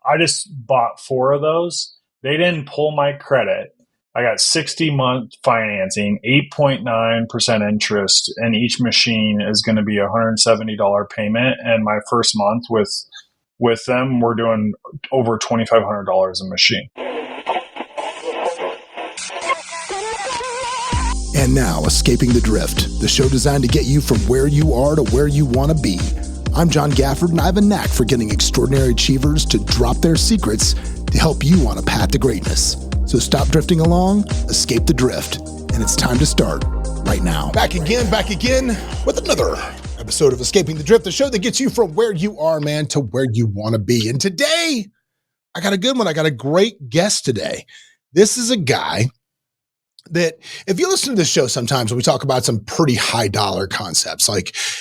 I just bought 4 of those. They didn't pull my credit. I got 60-month financing, 8.9% interest, and each machine is going to be a $170 payment. And my first month with them, we're doing over $2,500 a machine. And now, Escaping the Drift, the show designed to get you from where you are to where you want to be. I'm John Gafford, and I have a knack for getting extraordinary achievers to drop their secrets to help you on a path to greatness. So stop drifting along, escape the drift, and it's time to start right now. Back again with another episode of Escaping the Drift, the show that gets you from where you are, man, to where you want to be. And today, I got a good one. I got a great guest today. This is a guy that if you listen to this show sometimes we talk about some pretty high dollar concepts,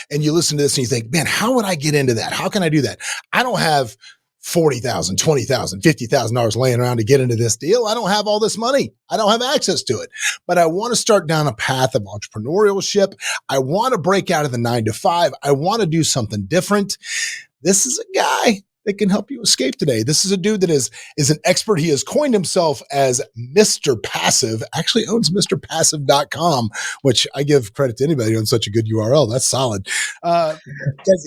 and you listen to this and you think, man, how would I get into that? How can I do that? I don't have $40,000, $20,000, $50,000 laying around to get into this deal. I don't have all this money. I don't have access to it, but I want to start down a path of entrepreneurship. I want to break out of the 9-to-5. I want to do something different. This is a guy that can help you escape today. This is a dude that is an expert. He has coined himself as Mr. Passive, actually owns MrPassive.com, which I give credit to anybody who owns such a good URL. That's solid.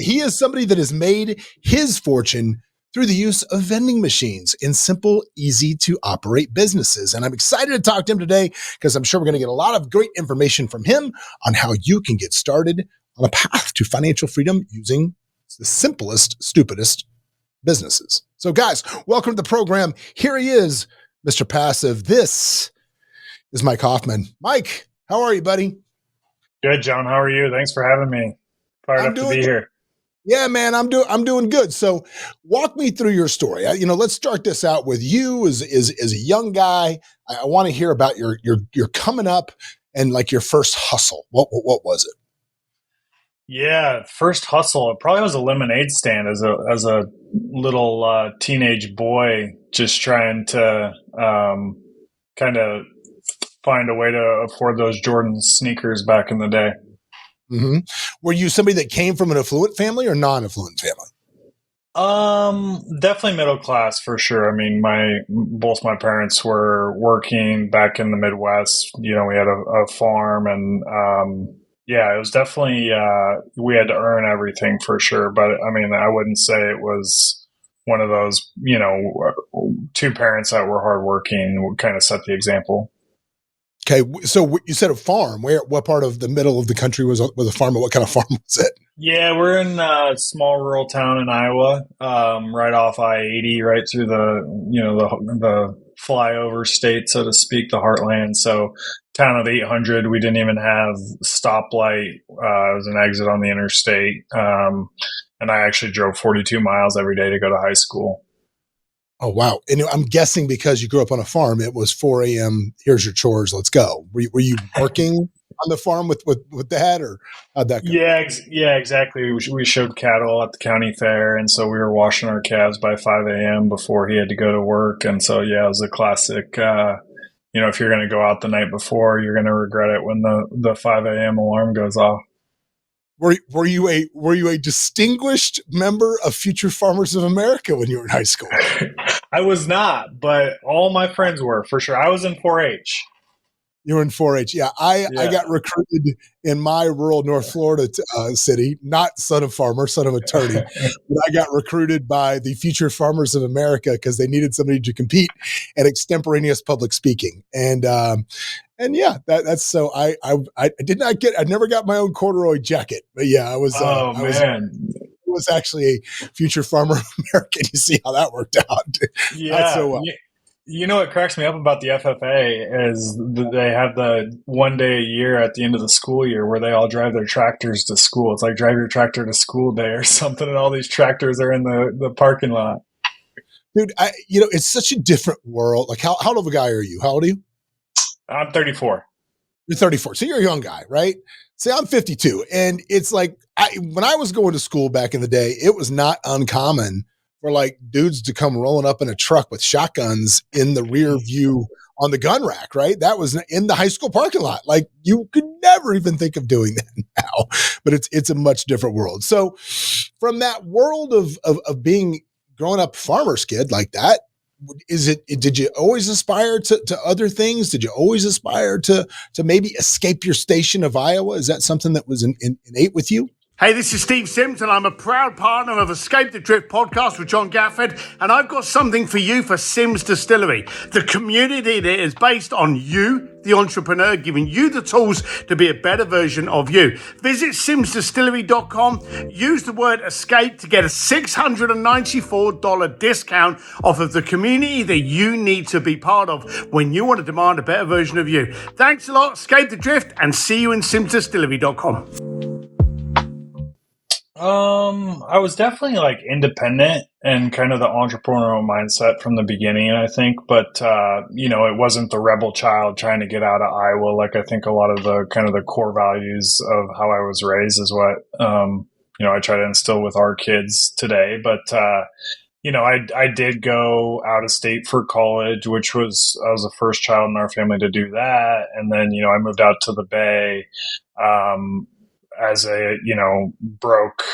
He is somebody that has made his fortune through the use of vending machines in simple, easy to operate businesses. And I'm excited to talk to him today because I'm sure we're going to get a lot of great information from him on how you can get started on a path to financial freedom using the simplest, stupidest businesses. So guys, welcome to the program. Here he is, Mr. Passive. This is Mike Hoffman. Mike, how are you, buddy? Good, John. How are you? Thanks for having me. Fired up to be here. Yeah, man, I'm doing good. So walk me through your story. Let's start this out with you as a young guy. I want to hear about your coming up and like your first hustle. What was it? Yeah, first hustle. It probably was a lemonade stand as a little teenage boy, just trying to kind of find a way to afford those Jordan sneakers back in the day. Mm-hmm. Were you somebody that came from an affluent family or non-affluent family? Definitely middle class for sure. I mean, both my parents were working back in the Midwest. We had a farm and yeah, it was definitely, we had to earn everything for sure. But I mean, I wouldn't say it was one of those, two parents that were hardworking would kind of set the example. Okay. So you said a farm. What part of the middle of the country was a farm? What kind of farm was it? Yeah, we're in a small rural town in Iowa, right off I-80, right through the flyover state, so to speak, the heartland. So town of 800, we didn't even have stoplight. It was an exit on the interstate. And I actually drove 42 miles every day to go to high school. Oh, wow. And I'm guessing because you grew up on a farm, it was 4 a.m. Here's your chores. Let's go. Were you working on the farm with dad, or how'd that go? Yeah, exactly. We showed cattle at the county fair. And so we were washing our calves by 5 a.m. before he had to go to work. And so, yeah, it was a classic, if you're going to go out the night before, you're going to regret it when the 5 a.m. alarm goes off. Were you a distinguished member of Future Farmers of America when you were in high school? I was not, but all my friends were for sure. I was in 4-H. You were in 4-H. Yeah. I got recruited in my rural North Florida city, not son of farmer, son of attorney, but I got recruited by the Future Farmers of America because they needed somebody to compete at extemporaneous public speaking. And yeah, that's so I never got my own corduroy jacket, but yeah, I was actually a Future Farmer of America. You see how that worked out. Yeah. So well. You know what cracks me up about the FFA is they have the one day a year at the end of the school year where they all drive their tractors to school. It's like drive your tractor to school day or something, and all these tractors are in the parking lot. Dude, it's such a different world. Like how old of a guy are you? How old are you? I'm 34. You're 34. So you're a young guy, right? See, I'm 52. And it's like, when I was going to school back in the day, it was not uncommon for like dudes to come rolling up in a truck with shotguns in the rear view on the gun rack, right? That was in the high school parking lot. Like you could never even think of doing that now, but it's a much different world. So from that world of being growing up farmer's kid like that, did you always aspire to other things? Did you always aspire to maybe escape your station of Iowa? Is that something that was innate with you? Hey, this is Steve Sims, and I'm a proud partner of Escape the Drift podcast with John Gafford, and I've got something for you for Sims Distillery. The community that is based on you, the entrepreneur, giving you the tools to be a better version of you. Visit simsdistillery.com, use the word escape to get a $694 discount off of the community that you need to be part of when you want to demand a better version of you. Thanks a lot, Escape the Drift, and see you in simsdistillery.com. I was definitely like independent and kind of the entrepreneurial mindset from the beginning, I think. But it wasn't the rebel child trying to get out of Iowa. Like I think a lot of the kind of the core values of how I was raised is what I try to instill with our kids today. But I did go out of state for college, which I was the first child in our family to do that, and then I moved out to the Bay. As a, broke,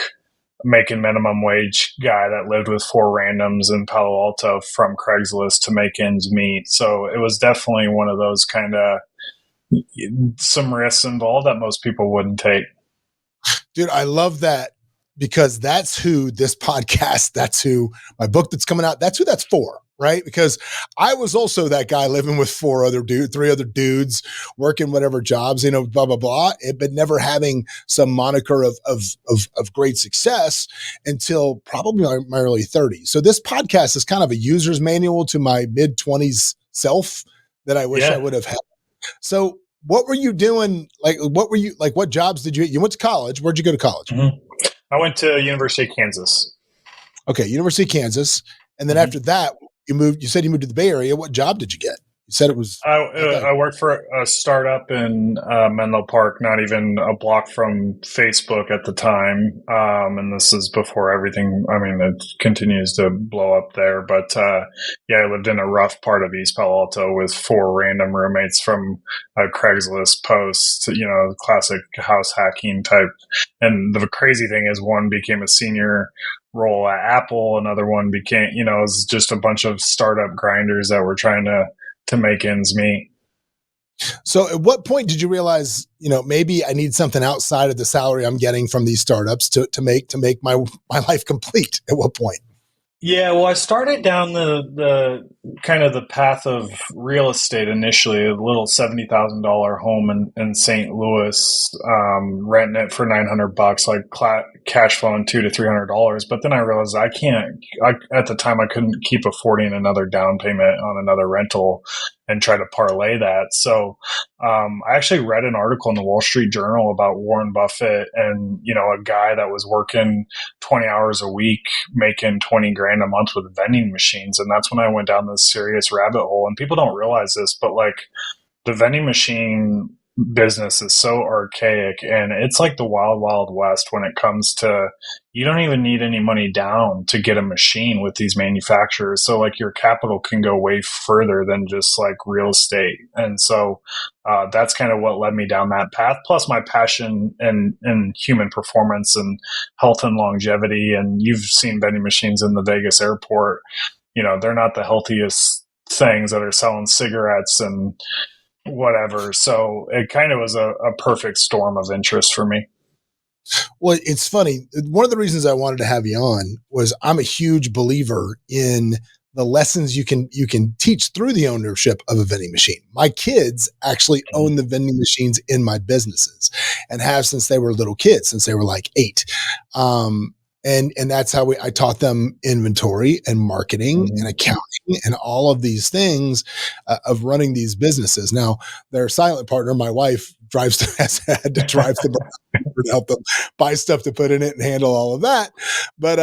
making minimum wage guy that lived with four randoms in Palo Alto from Craigslist to make ends meet. So it was definitely one of those kind of some risks involved that most people wouldn't take. Dude, I love that, because that's who this podcast, that's who my book that's coming out, that's who that's for. Right? Because I was also that guy living with three other dudes, working whatever jobs, blah, blah, blah, but never having some moniker of great success until probably my early 30s. So this podcast is kind of a user's manual to my mid 20s self that I wish I would have had. So what were you doing? What jobs did you went to college? Where'd you go to college? Mm-hmm. I went to University of Kansas. Okay. University of Kansas. And then after that, you said you moved to the Bay Area. What job did you get? You said it was. I worked for a startup in Menlo Park, not even a block from Facebook at the time. And this is before everything. I mean, it continues to blow up there. But I lived in a rough part of East Palo Alto with four random roommates from a Craigslist post, classic house hacking type. And the crazy thing is, one became a senior role at Apple. Another one became, it was just a bunch of startup grinders that were trying to make ends meet. So at what point did you realize, maybe I need something outside of the salary I'm getting from these startups to make my life complete? At what point? Yeah, well, I started down the kind of the path of real estate initially, a little $70,000 home in St. Louis, renting it for $900, like cash flowing $200 to $300. But then I realized at the time I couldn't keep affording another down payment on another rental and try to parlay that. So I actually read an article in the Wall Street Journal about Warren Buffett and, a guy that was working 20 hours a week, making 20 grand a month with vending machines. And that's when I went down this serious rabbit hole. And people don't realize this, but like the vending machine business is so archaic, and it's like the wild, wild west when it comes to, you don't even need any money down to get a machine with these manufacturers. So like your capital can go way further than just like real estate. And so that's kind of what led me down that path. Plus my passion in human performance and health and longevity. And you've seen vending machines in the Vegas airport. They're not the healthiest things that are selling cigarettes and whatever. So it kind of was a perfect storm of interest for me. Well, it's funny. One of the reasons I wanted to have you on was I'm a huge believer in the lessons you can teach through the ownership of a vending machine. My kids actually own the vending machines in my businesses and have since they were little kids, since they were like 8. And that's how I taught them inventory and marketing and accounting and all of these things of running these businesses. Now, their silent partner, my wife, has had to drive them around to help them buy stuff to put in it and handle all of that. But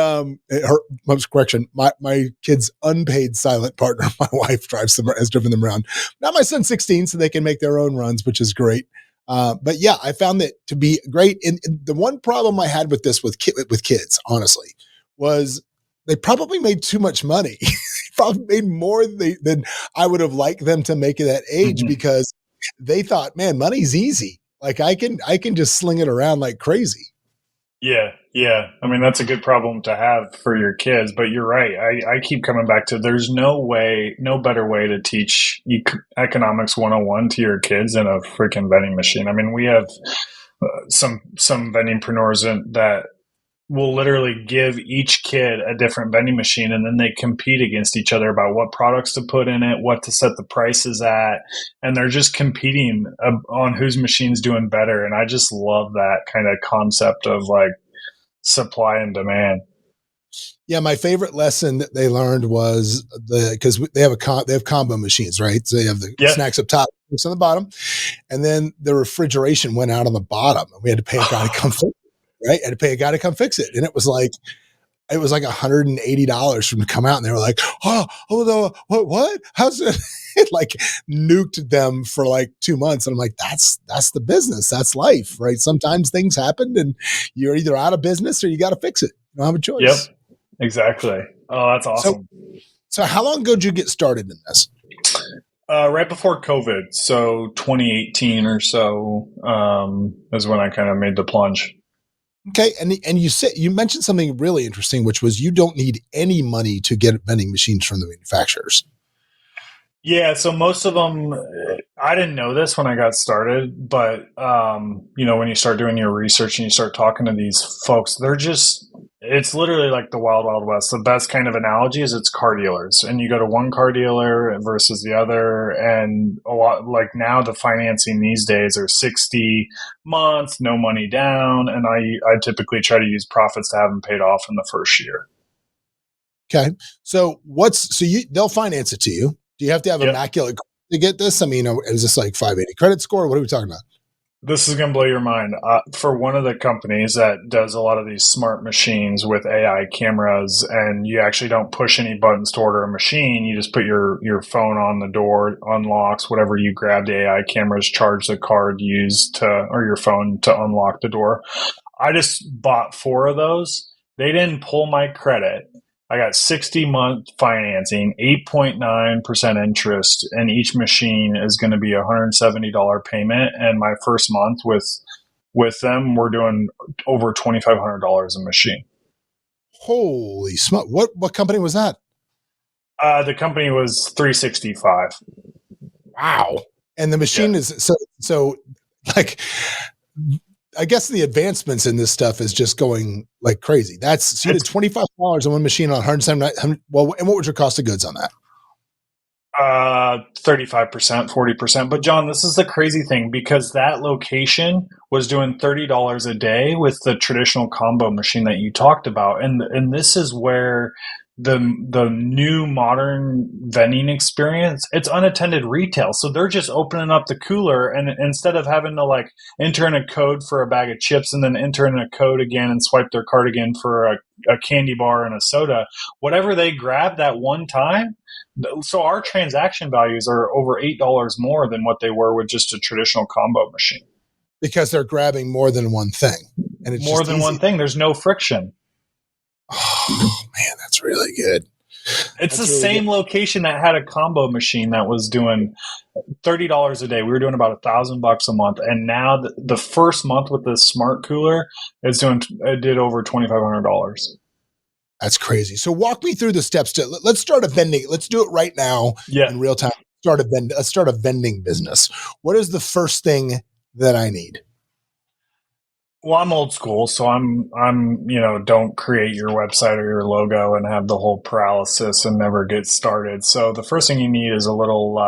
my kid's unpaid silent partner, my wife has driven them around. Now my son's 16, so they can make their own runs, which is great. But yeah, I found that to be great. And the one problem I had with this with kids, honestly, was they probably made too much money. Probably made more than I would have liked them to make at that age, because they thought, man, money's easy. Like I can just sling it around like crazy. Yeah, yeah. I mean, that's a good problem to have for your kids, but you're right. I keep coming back to there's no way, no better way to teach economics 101 to your kids than a freaking vending machine. I mean, we have some vendingpreneurs that will literally give each kid a different vending machine, and then they compete against each other about what products to put in it, what to set the prices at, and they're just competing on whose machine's doing better. And I just love that kind of concept of like supply and demand. Yeah, my favorite lesson that they learned was because they have combo machines, right? So they have the Yeah. snacks up top, snacks on the bottom, and then the refrigeration went out on the bottom, and we had to pay a guy to come fix it, right? I had to pay a guy to come fix it, and it was like $180 for them to come out, and they were like, no, what? How's it? It like nuked them for like 2 months. And I'm like, that's the business. That's life, right? Sometimes things happen and you're either out of business or you got to fix it. You don't have a Yep. choice. Exactly. Oh, that's awesome. So how long ago did you get started in this? Right before COVID. So 2018 or so is when I kind of made the plunge. Okay. And you mentioned something really interesting, which was you don't need any money to get vending machines from the manufacturers. Yeah, so most of them, I didn't know this when I got started, but when you start doing your research and you start talking to these folks, it's literally like the wild, wild west. The best kind of analogy is it's car dealers, and you go to one car dealer versus the other, and a lot like now the financing these days are 60 months, no money down, and I typically try to use profits to have them paid off in the first year. Okay. So they'll finance it to you. Do you have to have immaculate to get this? I mean, is this like 580 credit score? What are we talking about? This is going to blow your mind. For one of the companies that does a lot of these smart machines with AI cameras, and you actually don't push any buttons to order a machine. You just put your phone on the door, unlocks, whatever you grab the AI cameras, charge the card used or your phone to unlock the door. I just bought 4 of those. They didn't pull my credit. I got 60-month financing, 8.9% interest, and each machine is going to be a $170 payment. And my first month with them, we're doing over $2,500 a machine. Holy smoke! What company was that? The company was 365. Wow! And the machine is so like. I guess the advancements in this stuff is just going like crazy. So you did $25 on one machine on 170. Well, and what was your cost of goods on that? 35%, 40%. But John, this is the crazy thing, because that location was doing $30 a day with the traditional combo machine that you talked about. And this is where the new modern vending experience, it's unattended retail. So they're just opening up the cooler, and instead of having to like enter in a code for a bag of chips and then enter in a code again and swipe their card again for a candy bar and a soda, whatever they grab that one time. So our transaction values are over $8 more than what they were with just a traditional combo machine. Because they're grabbing more than one thing. And it's more than one thing. There's no friction. Oh man, that's really good. It's the same location that had a combo machine that was doing $30 a day. We were doing about $1,000 a month, and now the first month with the smart cooler, it did over $2,500. That's crazy. So walk me through the steps let's start a vending. Let's do it right now in real time. Let's start a vending business. What is the first thing that I need? Well, I'm old school, so I'm don't create your website or your logo and have the whole paralysis and never get started. So the first thing you need is a little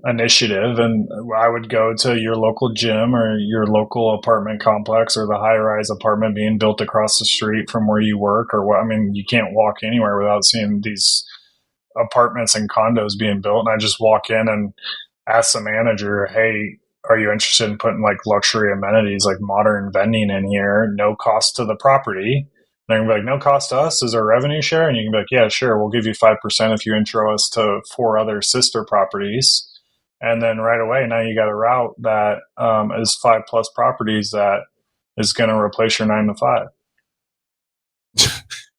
initiative, and I would go to your local gym or your local apartment complex or the high-rise apartment being built across the street from where you work, or what. I mean, you can't walk anywhere without seeing these apartments and condos being built. And I just walk in and ask the manager, "Hey, are you interested in putting like luxury amenities like modern vending in here? No cost to the property." And they're gonna be like, "No cost to us. Is there revenue share?" And you can be like, "Yeah, sure. We'll give you 5% if you intro us to 4 other sister properties." And then right away, now you got a route that is 5+ properties that is going to replace your 9 to 5.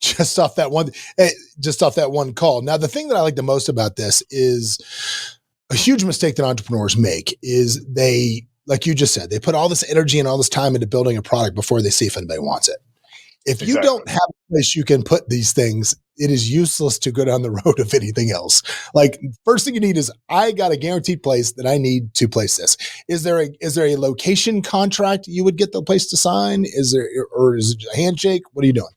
Just off that one call. Now, the thing that I like the most about this is a huge mistake that entrepreneurs make is they like you just said, they put all this energy and all this time into building a product before they see if anybody wants it. If you don't have a place you can put these things, it is useless to go down the road of anything else. Like, first thing you need is, I got a guaranteed place that I need to place this. Is there a location contract you would get the place to sign? Or is it a handshake? What are you doing?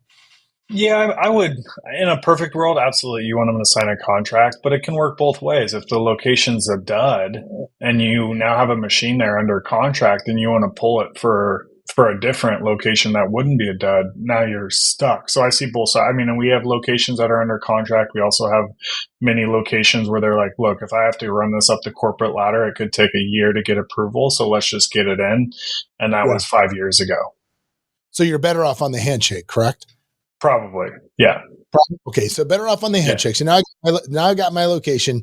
Yeah, I would, in a perfect world, absolutely. You want them to sign a contract, but it can work both ways. If the location's a dud and you now have a machine there under contract and you want to pull it for a different location that wouldn't be a dud, now you're stuck. So I see both sides. I mean, and we have locations that are under contract. We also have many locations where they're like, look, if I have to run this up the corporate ladder, it could take a year to get approval. So let's just get it in. And that was 5 years ago. So you're better off on the handshake, correct? Probably. Yeah. Okay. So better off on the handshake. So now I got my location,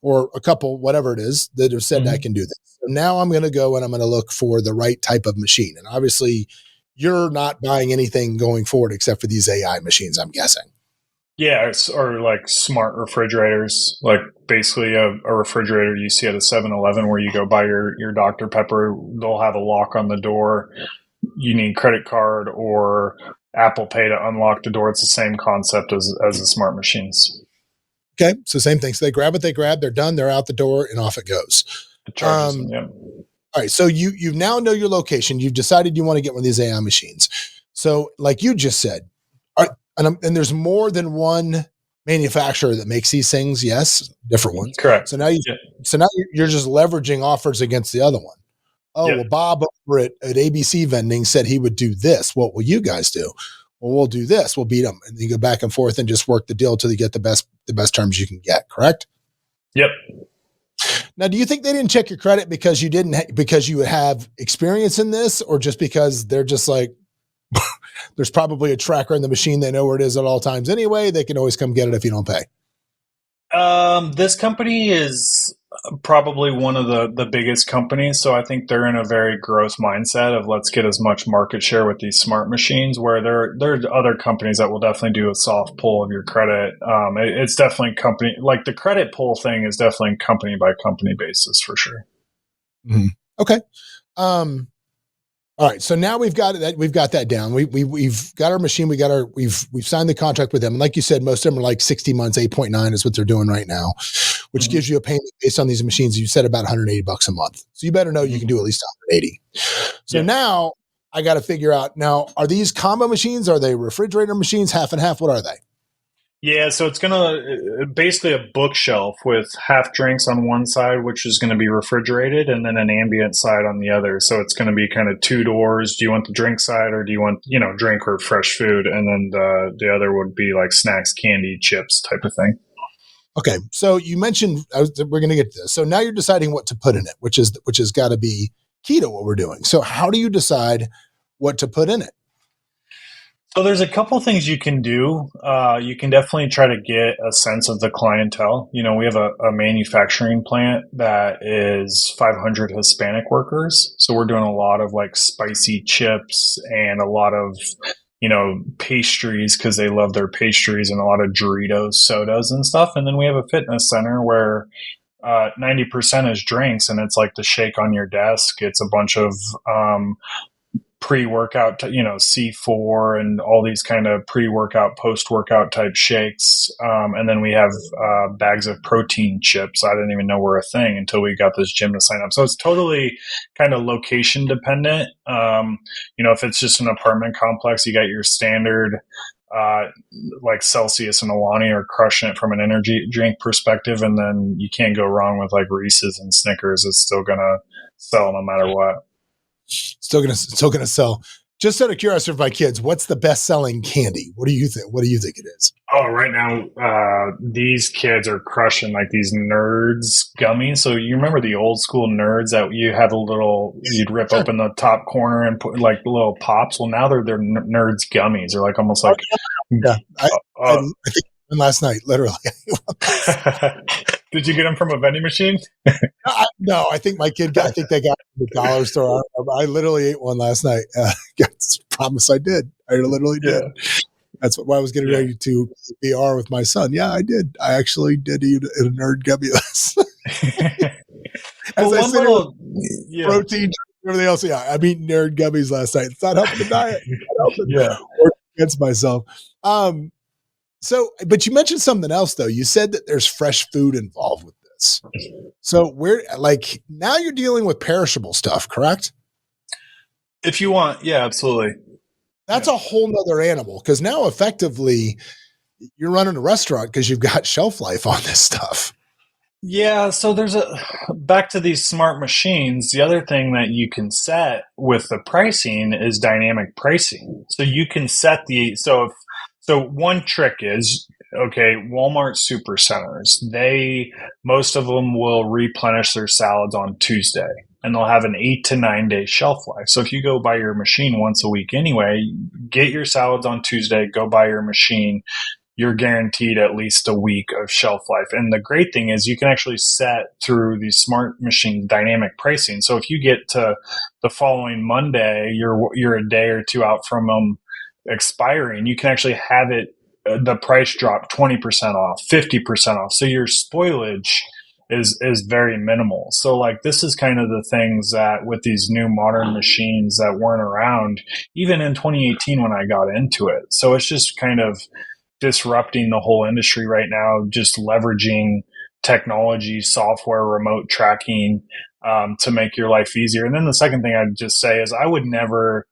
or a couple, whatever it is, that have said I can do this. So now I'm going to go and I'm going to look for the right type of machine. And obviously you're not buying anything going forward except for these AI machines, I'm guessing. Yeah. Or like smart refrigerators, like basically a refrigerator you see at a 7-Eleven where you go buy your Dr. Pepper. They'll have a lock on the door. You need credit card or Apple Pay to unlock the door. It's the same concept as the smart machines. Okay. So same thing. So they grab what they grab, they're done, they're out the door, and off it goes. It charges them, yeah. All right. So you now know your location. You've decided you want to get one of these AI machines. So like you just said, and there's more than one manufacturer that makes these things. Yes. Different ones. Correct. So now you're just leveraging offers against the other one. Oh, well, Bob over at ABC Vending said he would do this. What will you guys do? Well, we'll do this. We'll beat them. And then you go back and forth and just work the deal till you get the best terms you can get. Correct? Yep. Now, do you think they didn't check your credit because because you have experience in this, or just because they're just like, there's probably a tracker in the machine. They know where it is at all times anyway. They can always come get it if you don't pay. This company is probably one of the biggest companies. So I think they're in a very growth mindset of let's get as much market share with these smart machines, where there are other companies that will definitely do a soft pull of your credit. It's definitely company, like the credit pull thing is definitely company by company basis for sure. Mm-hmm. Okay. All right. So now we've got that down. We've got our machine. We've signed the contract with them. And like you said, most of them are like 60 months, 8.9 is what they're doing right now, which gives you a payment based on these machines. You said about $180 a month. So you better know you can do at least 180. So now I got to figure out, now, are these combo machines? Are they refrigerator machines? Half and half? What are they? Yeah, so it's going to basically a bookshelf with half drinks on one side, which is going to be refrigerated, and then an ambient side on the other. So it's going to be kind of two doors. Do you want the drink side, or do you want, drink or fresh food? And then the other would be like snacks, candy, chips type of thing. Okay. So you mentioned, we're going to get to this. So now you're deciding what to put in it, which has got to be key to what we're doing. So how do you decide what to put in it? So there's a couple things you can do. You can definitely try to get a sense of the clientele. We have a manufacturing plant that is 500 Hispanic workers. So we're doing a lot of like spicy chips and a lot of, pastries because they love their pastries, and a lot of Doritos, sodas and stuff. And then we have a fitness center where 90% is drinks, and it's like the shake on your desk. It's a bunch of pre-workout, C4 and all these kind of pre-workout, post-workout type shakes. And then we have bags of protein chips. I didn't even know were a thing until we got this gym to sign up. So it's totally kind of location dependent. If it's just an apartment complex, you got your standard like Celsius and Alani are crushing it from an energy drink perspective. And then you can't go wrong with like Reese's and Snickers. It's still going to sell no matter what. Still gonna sell. Just out of curiosity for my kids, what's the best selling candy? What do you think? What do you think it is? Oh, right now, these kids are crushing like these Nerds gummies. So you remember the old school Nerds that you'd rip open the top corner and put like little pops. Well, now they're Nerds gummies. They're like almost like. Yeah, I think last night, literally. Did you get them from a vending machine? No, I think my kid. I think they got from the dollar store. I literally ate one last night. Promise I did. I literally did. Yeah. That's why I was getting ready to VR with my son. Yeah, I did. I actually did eat a Nerd gummy last night. As I said, protein everything else. Yeah, I'm eating nerd gummies last night. It's not helping the diet. It's not helping. Yeah. Work against myself. So, but you mentioned something else though. You said that there's fresh food involved with this. So like now you're dealing with perishable stuff, correct? If you want, yeah, absolutely. That's a whole nother animal because now effectively you're running a restaurant because you've got shelf life on this stuff. Yeah, so there's back to these smart machines. The other thing that you can set with the pricing is dynamic pricing. So you can set so one trick is, okay, Walmart supercenters, most of them will replenish their salads on Tuesday and they'll have an 8 to 9 day shelf life. So if you go buy your machine once a week anyway, get your salads on Tuesday, go buy your machine, you're guaranteed at least a week of shelf life. And the great thing is you can actually set through these smart machine dynamic pricing. So if you get to the following Monday, you're a day or two out from them expiring, you can actually have the price drop 20% off, 50% off. So your spoilage is very minimal. So like this is kind of the things that with these new modern machines that weren't around even in 2018 when I got into it. So it's just kind of disrupting the whole industry right now, just leveraging technology, software, remote tracking to make your life easier. And then the second thing I'd just say is I would never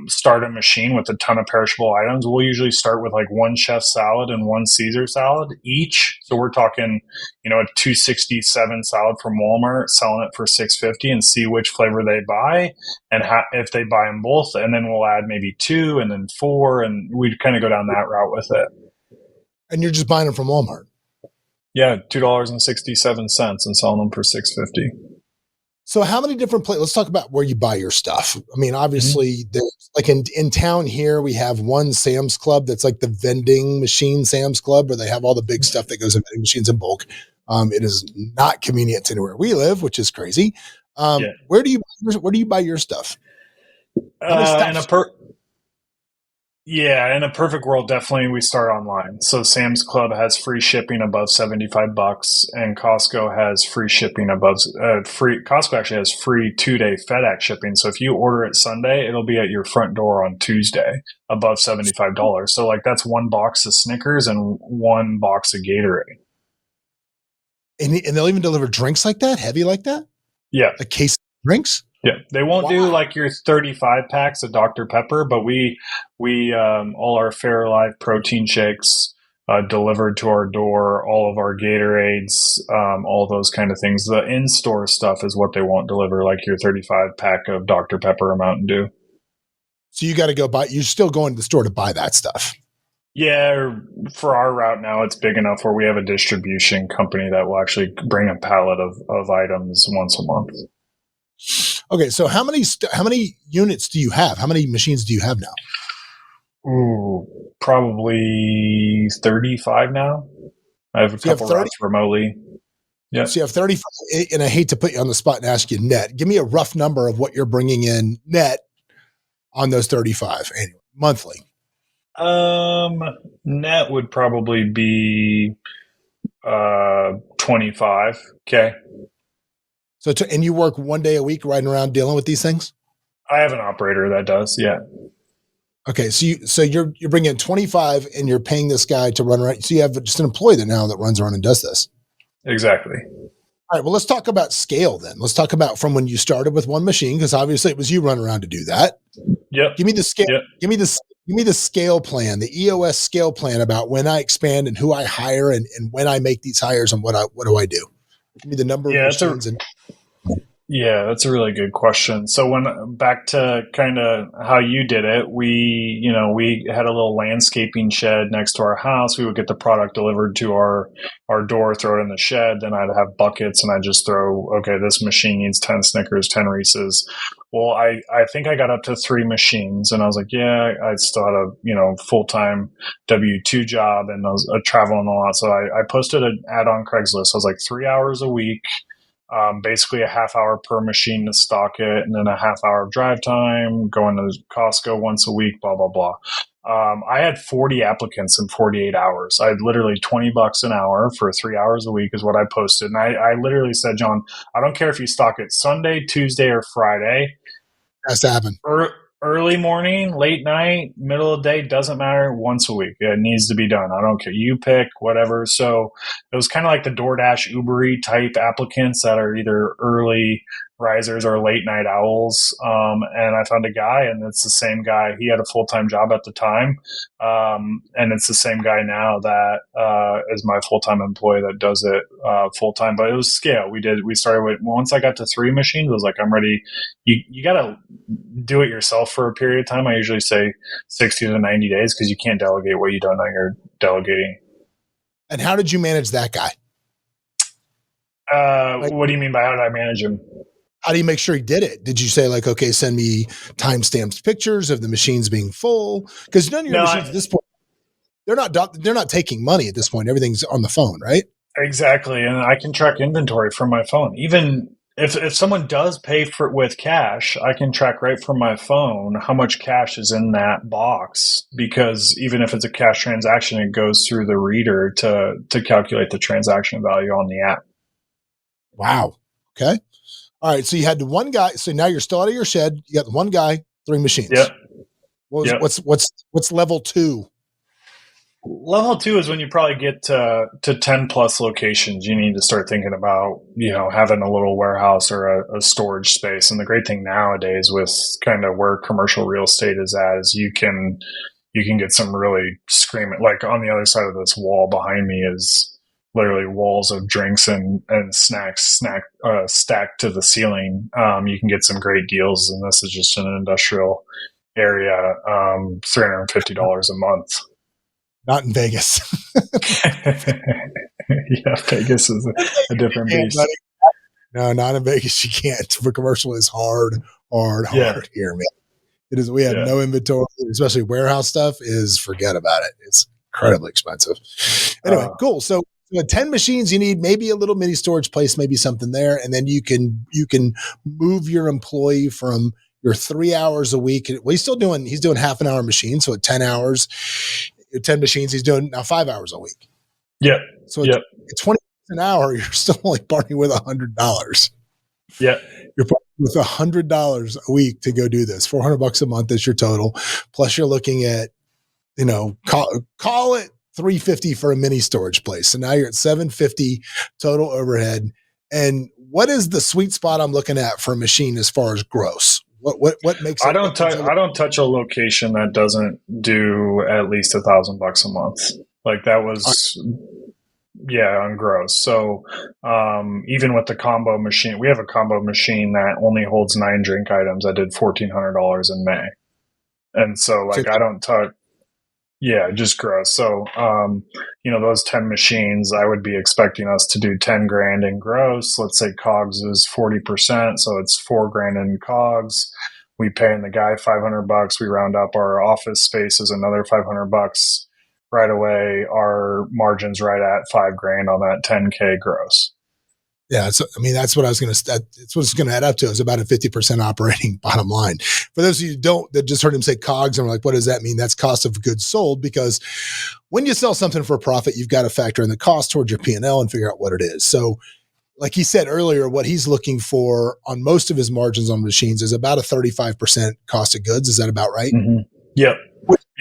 start a machine with a ton of perishable items. We'll usually start with like one chef salad and one Caesar salad each. So we're talking, a 267 salad from Walmart, selling it for $6.50 and see which flavor they buy and if they buy them both. And then we'll add maybe 2 and then 4. And we'd kind of go down that route with it. And you're just buying them from Walmart. Yeah. $2.67 and selling them for $6.50. So how many different places? Let's talk about where you buy your stuff. I mean, obviously there's like in town here, we have one Sam's Club that's like the vending machine Sam's Club where they have all the big stuff that goes in vending machines in bulk. It is not convenient to anywhere we live, which is crazy. Where do you buy your stuff? In a perfect world, definitely we start online. So Sam's Club has free shipping above $75, and Costco has free shipping above Costco actually has free 2-day FedEx shipping. So if you order it Sunday, it'll be at your front door on Tuesday above $75. So like that's one box of Snickers and one box of Gatorade. And they'll even deliver drinks like that, heavy like that? Yeah. A case of drinks? Yeah, they won't do like your 35 packs of Dr. Pepper, but we all our Fairlife protein shakes delivered to our door, all of our Gatorades, all those kind of things. The in-store stuff is what they won't deliver, like your 35 pack of Dr. Pepper or Mountain Dew. So you got to go buy. You're still going to the store to buy that stuff. Yeah, for our route now, it's big enough where we have a distribution company that will actually bring a pallet of items once a month. Okay, so how many units do you have? How many machines do you have now? Ooh, probably 35 now. I have a couple routes remotely. Yeah. So you have 35, and I hate to put you on the spot and ask you net. Give me a rough number of what you're bringing in net on those 35 annually, monthly. Net would probably be 25. Okay. So, and you work one day a week riding around dealing with these things? I have an operator that does. Yeah. Okay. So you're bringing in 25 and you're paying this guy to run around. So you have just an employee that runs around and does this. Exactly. All right. Well, let's talk about scale then. Let's talk about from when you started with one machine, because obviously it was you running around to do that. Yep. Give me the scale. Yep. Give me the scale plan, the EOS scale plan about when I expand and who I hire and when I make these hires and what do I do? Give me the number of machines. Yeah, that's a really good question. So back to kind of how you did it, we had a little landscaping shed next to our house. We would get the product delivered to our door, throw it in the shed. Then I'd have buckets and I'd just throw, okay, this machine needs 10 Snickers, 10 Reese's. Well, I think I got up to 3 machines and I was like, yeah, I still had a, full-time W-2 job and I was traveling a lot. So I posted an ad on Craigslist. I was like 3 hours a week. basically a half hour per machine to stock it, and then a half hour of drive time, going to Costco once a week, blah, blah, blah. I had 40 applicants in 48 hours. I had literally $20 an hour for 3 hours a week is what I posted. And I literally said, John, I don't care if you stock it Sunday, Tuesday, or Friday. Has to happen. Early morning, late night, middle of the day, doesn't matter. Once a week, it needs to be done. I don't care. You pick whatever. So it was kind of like the DoorDash, Uber Eats type applicants that are either early risers or late night owls. And I found a guy, and it's the same guy. He had a full-time job at the time. And it's the same guy now that is my full-time employee that does it full-time. But it was scale. We started with, once I got to 3 machines, I was like, I'm ready. You got to do it yourself for a period of time. I usually say 60 to 90 days because you can't delegate what you don't know you're delegating. And how did you manage that guy? What do you mean by how did I manage him? How do you make sure he did it? Did you say like, okay, send me timestamped pictures of the machines being full? Because none of your machines at this point, they're not taking money at this point. Everything's on the phone, right? Exactly. And I can track inventory from my phone. Even if someone does pay for it with cash, I can track right from my phone how much cash is in that box, because even if it's a cash transaction, it goes through the reader to calculate the transaction value on the app. Wow. Okay. All right. So you had the one guy. So now you're still out of your shed. You got the one guy, 3 machines. Yep. What's level 2? Level 2 is when you probably get to 10 plus locations. You need to start thinking about, having a little warehouse or a storage space. And the great thing nowadays with kind of where commercial real estate is at is you can get some really screaming, like on the other side of this wall behind me is literally walls of drinks and snacks stacked to the ceiling. You can get some great deals, and this is just an industrial area, $350 a month. Not in Vegas. Yeah, Vegas is a different beast. No, not in Vegas. You can't. For commercial is hard here, man. It is. We have no inventory, especially warehouse stuff. Forget about it. It's incredibly expensive. Anyway, cool. So 10 machines, you need maybe a little mini storage place, maybe something there, and then you can move your employee from your 3 hours a week. Well, he's doing half an hour machine, so at 10 hours. 10 machines, he's doing now 5 hours a week. Yeah. So at 20 an hour, you're still only parting with $100. Yeah. You're parting with $100 a week to go do this. $400 a month is your total. Plus you're looking at, call it $350 for a mini storage place. So now you're at $750 total overhead. And what is the sweet spot I'm looking at for a machine as far as gross? What makes it? I don't touch a location that doesn't do at least $1,000 a month. Like that was, on gross. So even with the combo machine, we have a combo machine that only holds 9 drink items. I did $1,400 in May, and so I don't touch. Yeah, just gross. So, those 10 machines, I would be expecting us to do 10 grand in gross. Let's say COGS is 40%. So it's $4 grand in COGS. We paying the guy $500. We round up our office space is another $500 right away. Our margin's right at $5 grand on that 10K gross. Yeah, that's what I was going to. It's what it's going to add up to is about a 50% operating bottom line. For those of you that just heard him say COGS and are like, what does that mean? That's cost of goods sold, because when you sell something for a profit, you've got to factor in the cost towards your P&L and figure out what it is. So, like he said earlier, what he's looking for on most of his margins on machines is about a 35% cost of goods. Is that about right? Mm-hmm. Yep.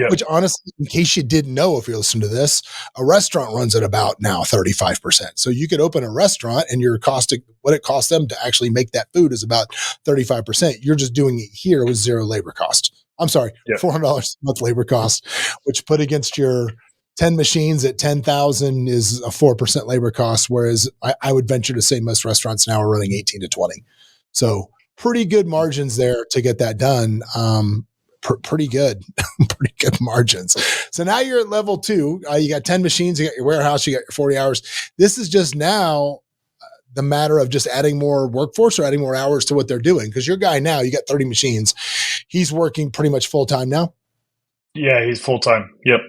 Which honestly, in case you didn't know, if you're listening to this, a restaurant runs at about now 35%. So you could open a restaurant and what it costs them to actually make that food is about 35%. You're just doing it here with zero labor cost. I'm sorry, $400 a month labor cost, which put against your 10 machines at 10,000 is a 4% labor cost. Whereas I would venture to say most restaurants now are running 18 to 20. So pretty good margins there to get that done. Pretty good, pretty good margins. So now you're at level 2. You got 10 machines, you got your warehouse, you got your 40 hours. This is just now the matter of just adding more workforce or adding more hours to what they're doing. Because your guy now, you got 30 machines. He's working pretty much full time now. Yeah, he's full time. Yep.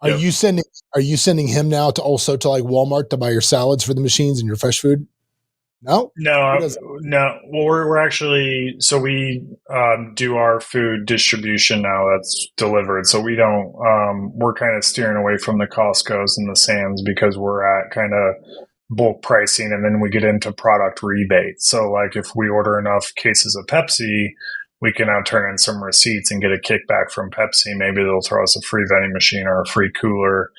Are you sending him now to also to like Walmart to buy your salads for the machines and your fresh food? No? Who No, does that? no. Well, we're actually, so we do our food distribution now. That's delivered. So we don't. We're kind of steering away from the Costco's and the Sam's because we're at kind of bulk pricing, and then we get into product rebates. So, like, if we order enough cases of Pepsi, we can now turn in some receipts and get a kickback from Pepsi. Maybe they'll throw us a free vending machine or a free cooler.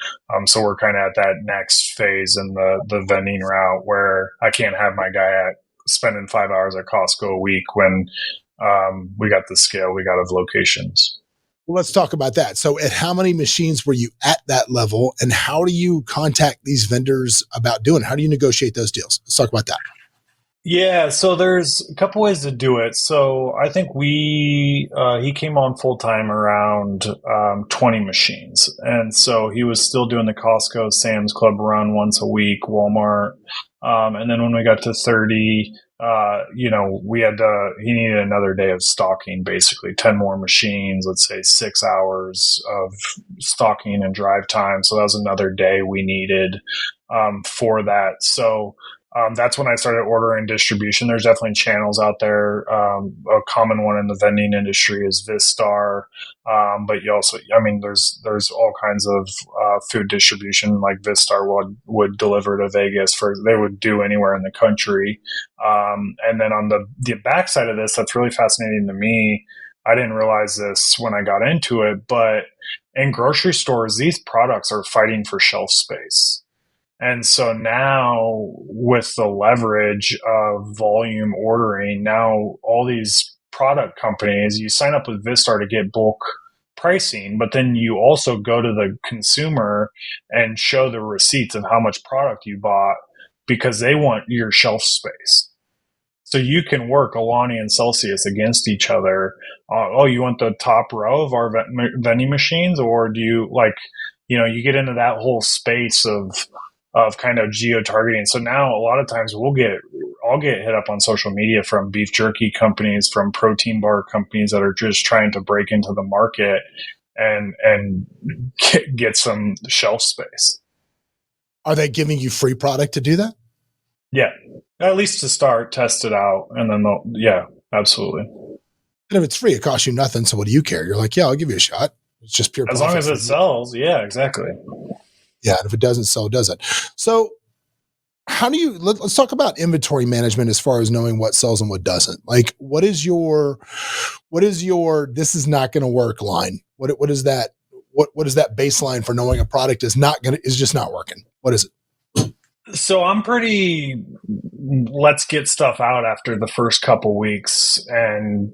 So we're kind of at that next phase in the vending route where I can't have my guy at spending 5 hours at Costco a week when we got the scale we got of locations. Well, let's talk about that. So at how many machines were you at that level, and how do you contact these vendors about doing it? How do you negotiate those deals? Let's talk about that. Yeah, so there's a couple ways to do it. So I think he came on full time around 20 machines, and so he was still doing the Costco, Sam's Club run once a week, Walmart, and then when we got to 30, he needed another day of stocking, basically 10 more machines, let's say 6 hours of stocking and drive time. So that was another day we needed for that. So that's when I started ordering distribution. There's definitely channels out there. A common one in the vending industry is Vistar. But you also, I mean, there's all kinds of food distribution. Like Vistar would deliver to Vegas they would do anywhere in the country. And then on the backside of this, that's really fascinating to me. I didn't realize this when I got into it, but in grocery stores, these products are fighting for shelf space. And so now with the leverage of volume ordering, now all these product companies, you sign up with Vistar to get bulk pricing, but then you also go to the consumer and show the receipts of how much product you bought because they want your shelf space. So you can work Alani and Celsius against each other. You want the top row of our vending machines, or do you you get into that whole space of kind of geo-targeting. So now a lot of times I'll get hit up on social media from beef jerky companies, from protein bar companies that are just trying to break into the market and get some shelf space. Are they giving you free product to do that? Yeah, at least to start, test it out, and then yeah, absolutely. And if it's free, it costs you nothing. So what do you care? You're like, yeah, I'll give you a shot. It's just pure as profit long as it sells. Yeah, exactly. Yeah, and if it doesn't sell, it doesn't. So how do you, let's talk about inventory management as far as knowing what sells and what doesn't. Like, what is your this is not going to work line? What is that? What is that baseline for knowing a product is just not working? What is it? So I'm pretty let's get stuff out after the first couple weeks and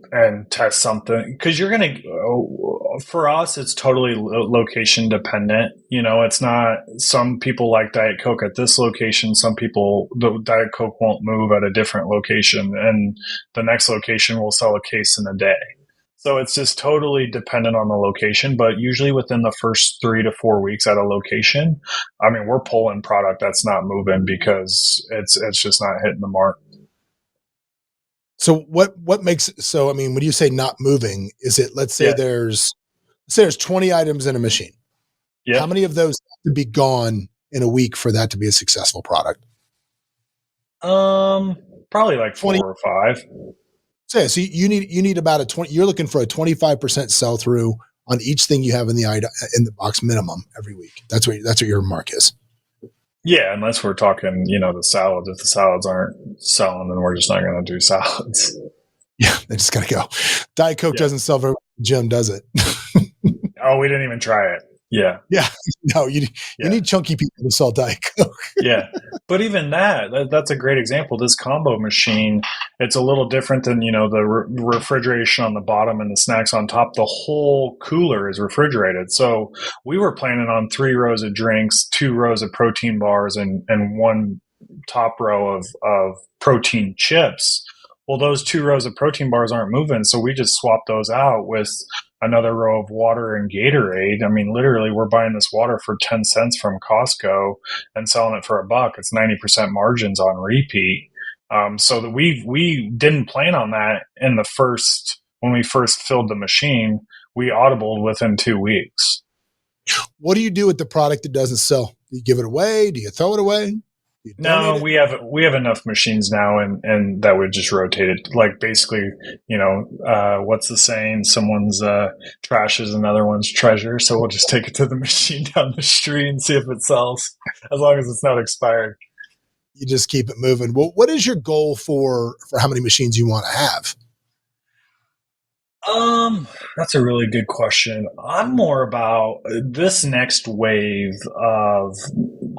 test something, because you're going to, for us, it's totally location dependent. It's not, some people like Diet Coke at this location. Some people, the Diet Coke won't move at a different location, and the next location will sell a case in a day. So it's just totally dependent on the location, but usually within the first 3 to 4 weeks at a location, I mean, we're pulling product that's not moving because it's just not hitting the mark. So what makes, so I mean, when you say not moving, is it, let's say there's 20 items in a machine. Yeah. How many of those have to be gone in a week for that to be a successful product? Probably like 4 or 5. So you need about a 20. You're looking for a 25% sell through on each thing you have in the box minimum every week. That's what your mark is. Yeah, unless we're talking, the salads. If the salads aren't selling, then we're just not going to do salads. Yeah, they just got to go. Diet Coke doesn't sell very much, Jim, does it? Oh, we didn't even try it. Yeah. Yeah. No, you need chunky people to sell Diet Coke. Yeah. But even that's a great example. This combo machine, it's a little different than, the refrigeration on the bottom and the snacks on top. The whole cooler is refrigerated. So we were planning on 3 rows of drinks, 2 rows of protein bars, and 1 top row of protein chips. Well, those 2 rows of protein bars aren't moving. So we just swapped those out with another row of water and Gatorade. I mean, literally, we're buying this water for 10 cents from Costco and selling it for $1. It's 90% margins on repeat. So that we didn't plan on that when we first filled the machine. We audibled within 2 weeks. What do you do with the product that doesn't sell? Do you give it away? Do you throw it away? Do You donate No, it? we have enough machines now, and that would just rotate it. Like basically, what's the saying? Someone's trash is another one's treasure. So we'll just take it to the machine down the street and see if it sells, as long as it's not expired. You just keep it moving. Well, what is your goal for how many machines you want to have? That's a really good question. I'm more about this next wave of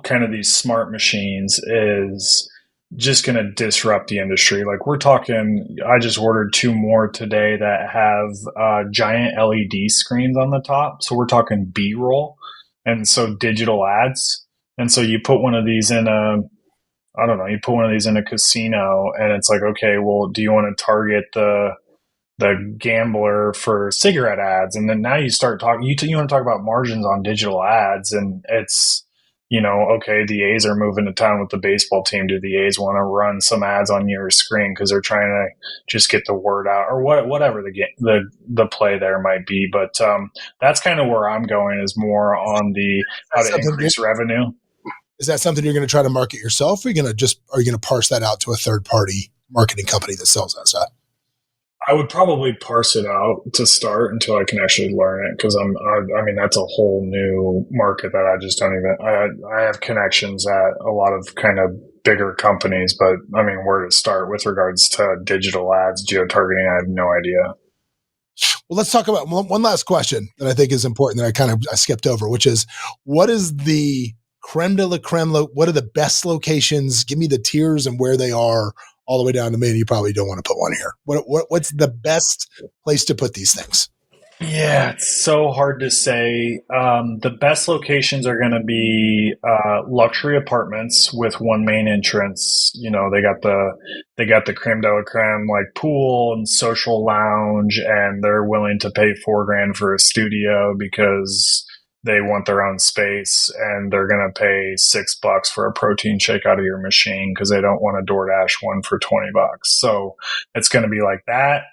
kind of these smart machines is just going to disrupt the industry. Like we're talking, I just ordered two more today that have giant LED screens on the top. So we're talking B-roll and so digital ads. And so you put one of these in I don't know, you put one of these in a casino and it's like, okay, well, do you want to target the gambler for cigarette ads? And then now you start talking, you want to talk about margins on digital ads. And it's, okay, the A's are moving to town with the baseball team. Do the A's want to run some ads on your screen because they're trying to just get the word out, or whatever the play there might be? But that's kind of where I'm going, is more on the how to increase revenue. Is that something you're going to try to market yourself, or are you going to parse that out to a third party marketing company that sells that stuff? I would probably parse it out to start until I can actually learn it, because I mean, that's a whole new market that I just don't even. I have connections at a lot of kind of bigger companies, but I mean, where to start with regards to digital ads, geotargeting, I have no idea. Well, let's talk about one last question that I think is important that I skipped over, which is, what is the creme de la creme? What are the best locations? Give me the tiers and where they are, all the way down to me. And you probably don't want to put one here. What's the best place to put these things? Yeah, it's so hard to say. The best locations are going to be luxury apartments with one main entrance. They got the creme de la creme, like pool and social lounge, and they're willing to pay $4,000 for a studio because they want their own space, and they're going to pay $6 for a protein shake out of your machine because they don't want a DoorDash one for $20. So it's going to be like that.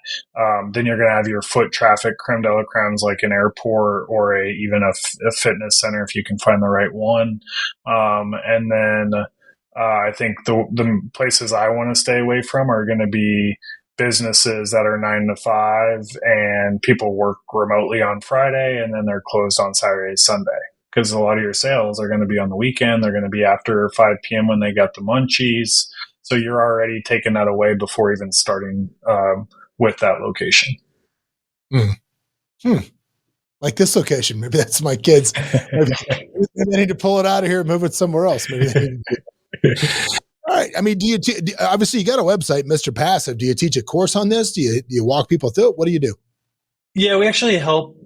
Then you're going to have your foot traffic creme de la cremes, like an airport or even a fitness center if you can find the right one. And then I think the places I want to stay away from are going to be businesses that are 9 to 5 and people work remotely on Friday and then they're closed on Saturday, Sunday. Because a lot of your sales are going to be on the weekend. They're going to be after 5 p.m. when they got the munchies. So you're already taking that away before even starting with that location. Like this location. Maybe that's my kids. Maybe they need to pull it out of here and move it somewhere else. Maybe they need to. All right. I mean, obviously you got a website, Mr. Passive. Do you teach a course on this? Do you walk people through it? What do you do? Yeah, we actually help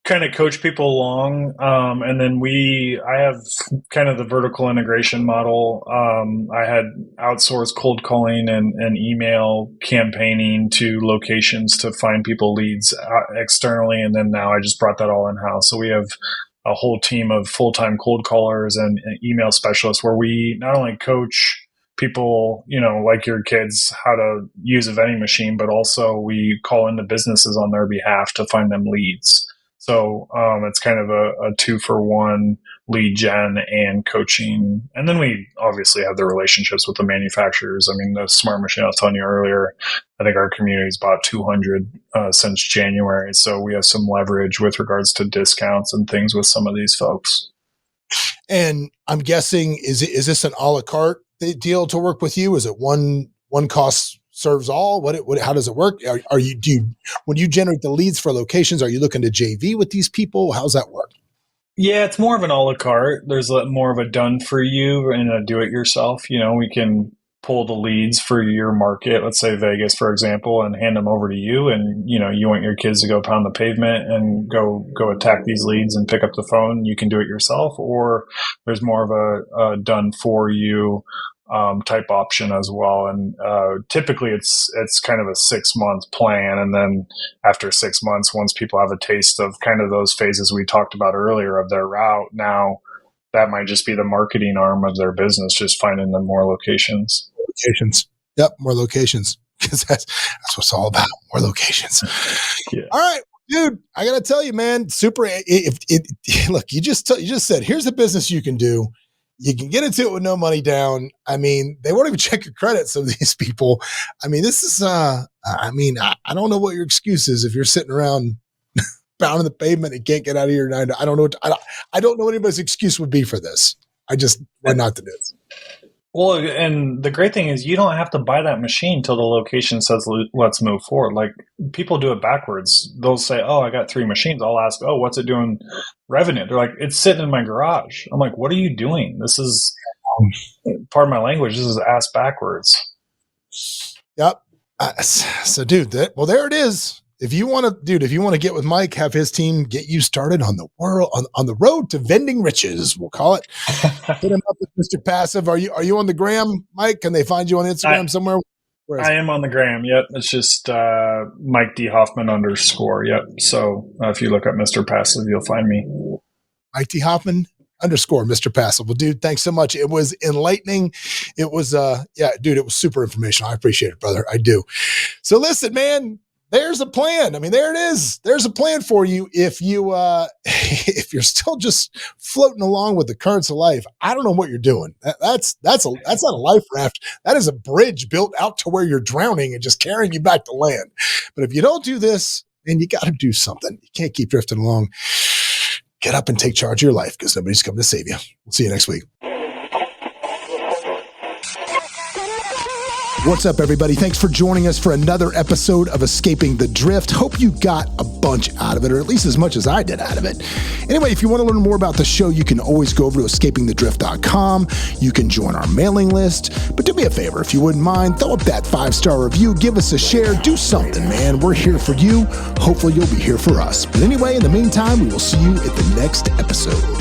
kind of coach people along. And then I have kind of the vertical integration model. I had outsourced cold calling and email campaigning to locations to find people leads externally. And then now I just brought that all in house. So we have a whole team of full-time cold callers and email specialists where we not only coach people, like your kids, how to use a vending machine, but also we call into businesses on their behalf to find them leads. So it's kind of a 2-for-1 lead gen and coaching. And then we obviously have the relationships with the manufacturers. I mean, the smart machine I was telling you earlier, I think our community's bought 200 since January. So we have some leverage with regards to discounts and things with some of these folks. And I'm guessing, is this an a la carte deal to work with you? Is it one cost serves all? How does it work? When you generate the leads for locations, are you looking to JV with these people? How's that work? Yeah, it's more of an a la carte. There's more of a done for you and a do it yourself. We can pull the leads for your market, let's say Vegas, for example, and hand them over to you. And, you want your kids to go pound the pavement and go attack these leads and pick up the phone. You can do it yourself, or there's more of a done for you type option as well. And typically it's kind of a 6-month plan. And then after 6 months, once people have a taste of kind of those phases we talked about earlier of their route, now that might just be the marketing arm of their business, just finding them more locations. Yep, more locations. Because that's what it's all about. More locations. Yeah. All right, dude. I gotta tell you, man. Super. Look, you just said, here's the business you can do. You can get into it with no money down. I mean, they won't even check your credit, some of these people. I mean, this is, I don't know what your excuse is if you're sitting around pounding the pavement and can't get out of here. I don't know. I don't know what anybody's excuse would be for this. I just would not to do it. Well, and the great thing is you don't have to buy that machine till the location says, let's move forward. Like, people do it backwards. They'll say, oh, I got 3 machines. I'll ask, oh, what's it doing revenue? They're like, it's sitting in my garage. I'm like, what are you doing? This is, part of my language, this is ass backwards. Yep. So dude, there it is. If you want to get with Mike, have his team get you started on the road to vending riches, we'll call it. Hit him up with Mr. Passive. Are you on the gram, Mike? Can they find you on Instagram somewhere? I am on the gram. Yep. It's just Mike D. Hoffman _. Yep. So if you look up Mr. Passive, you'll find me. Mike D. Hoffman _ Mr. Passive. Well, dude, thanks so much. It was enlightening. It was, dude, it was super informational. I appreciate it, brother. I do. So listen, man. There's a plan. I mean, there it is. There's a plan for you. If you're still just floating along with the currents of life, I don't know what you're doing. That's not a life raft. That is a bridge built out to where you're drowning and just carrying you back to land. But if you don't do this, then you got to do something. You can't keep drifting along. Get up and take charge of your life because nobody's coming to save you. We'll see you next week. What's up, everybody? Thanks for joining us for another episode of Escaping the Drift. Hope you got a bunch out of it, or at least as much as I did out of it. Anyway, if you want to learn more about the show, you can always go over to escapingthedrift.com. You can join our mailing list. But do me a favor, if you wouldn't mind, throw up that 5-star review, give us a share, do something, man. We're here for you. Hopefully you'll be here for us. But anyway, in the meantime, we will see you at the next episode.